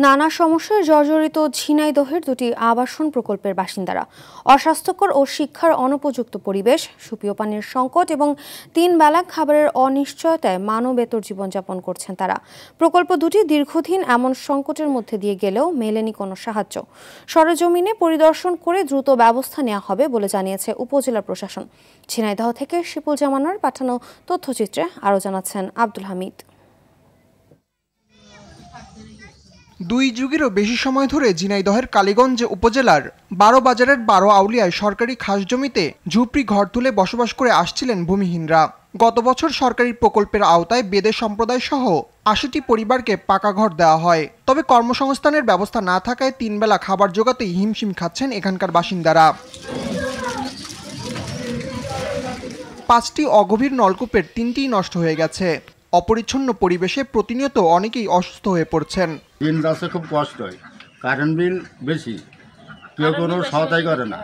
নানা সমস্যায় জর্জরিত ঝিনাইদহের দুটি আবাসন প্রকল্পের বাসিন্দারা। অস্বাস্থ্যকর ও শিক্ষার অনুপযুক্ত পরিবেশ, সুপেয় পানির সংকট এবং 3 বেলা খাবারের অনিশ্চয়তায় মানবেতর জীবনযাপন করছেন তারা। প্রকল্প দুটি দীর্ঘদিন এমন সংকটের মধ্যে দিয়ে গেলেও মেলেনি কোনো সাহায্য। সরেজমিনে পরিদর্শন করে দ্রুত ব্যবস্থা নেওয়া হবে বলে জানিয়েছে উপজেলা প্রশাসন। ঝিনাইদহ থেকে শিপুল জামানের পাঠানো তথ্যচিত্রে আরও জানাচ্ছেন আব্দুল হামিদ। 2 যুগেরও বেশি সময় ধরে ঝিনাইদহের কালীগঞ্জ উপজেলার 12 বাজারের 12 আউলিয়ায় সরকারি খাস জমিতে ঝুপড়ি ঘর তুলে বসবাস করে আসছিলেন ভূমিহীনরা। গত বছর সরকারি প্রকল্পের আওতায় বেদে সম্প্রদায় সহ 80টি পরিবারকে পাকা ঘর দেওয়া হয়। তবে কর্মসংস্থানের ব্যবস্থা না থাকায় 3 বেলা খাবার জোগাতেই হিমশিম খাচ্ছেন এখানকার বাসিন্দারা। 5টি অগভীর নলকূপের 3টিই নষ্ট হয়ে গেছে। অপরিচ্ছন্ন পরিবেশে প্রতিনিয়ত অনেকেই অসুস্থ হয়ে পড়ছেন। দিন যাচ্ছে খুব কষ্ট হয়, কারেন্ট বিল বেশি, কেউ কোনো সহায়তা করে না,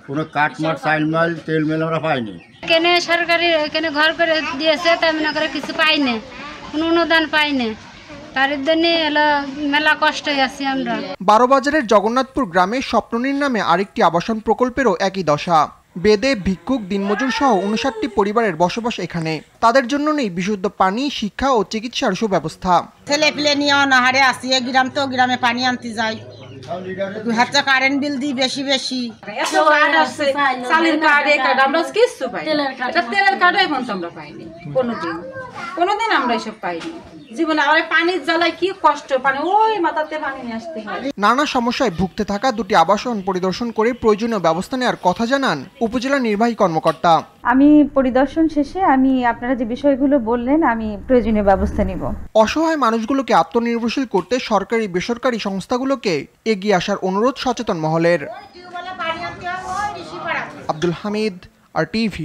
কোনো কাঠমাট চাইল মাইল তেল মেল আমরা পাইনি। এখানে সরকারি এখানে ঘর করে দিয়েছে, তেমন করে কিছু পাইনি, কোনো অনুদান পাইনি, তার জন্য মেলা কষ্ট আছি আমরা। 12 বাজারের জগন্নাথপুর গ্রামে স্বপ্ননীর নামে আরেকটি আবাসন প্রকল্পেরও একই দশা। বেদে, ভিক্ষুক, দিনমজুর সহ 59টি পরিবারের বসবাস এখানে। তাদের জন্য নেই বিশুদ্ধ পানি, শিক্ষা ও চিকিৎসার সুব্যবস্থা। ছেলে পিলে নিয়ে অনাহারে আসি, গ্রাম তো গ্রামে পানি আনতে যাই, কারেন্ট বিল দিই বেশি বেশি। কোনোদিন আমরা এসব পাইনি জীবনে। আমার পানির জ্বালায় কি কষ্ট, পানি ওই মাথাতে পানি নিয়ে আসতে হয়। নানা সমস্যায় ভুগতে থাকা দুটি আবাসন পরিদর্শন করে প্রয়োজনীয় ব্যবস্থা নেওয়ার কথা জানান উপজেলা নির্বাহী কর্মকর্তা। আমি পরিদর্শন শেষে আপনারা যে বিষয়গুলো বললেন আমি প্রয়োজনীয় ব্যবস্থা নিব। অসহায় মানুষগুলোকে আত্মনির্ভরশীল করতে সরকারি বেসরকারি সংস্থাগুলোকে এগিয়ে আসার অনুরোধ সচেতন মহলের। আব্দুল হামিদ, RTV।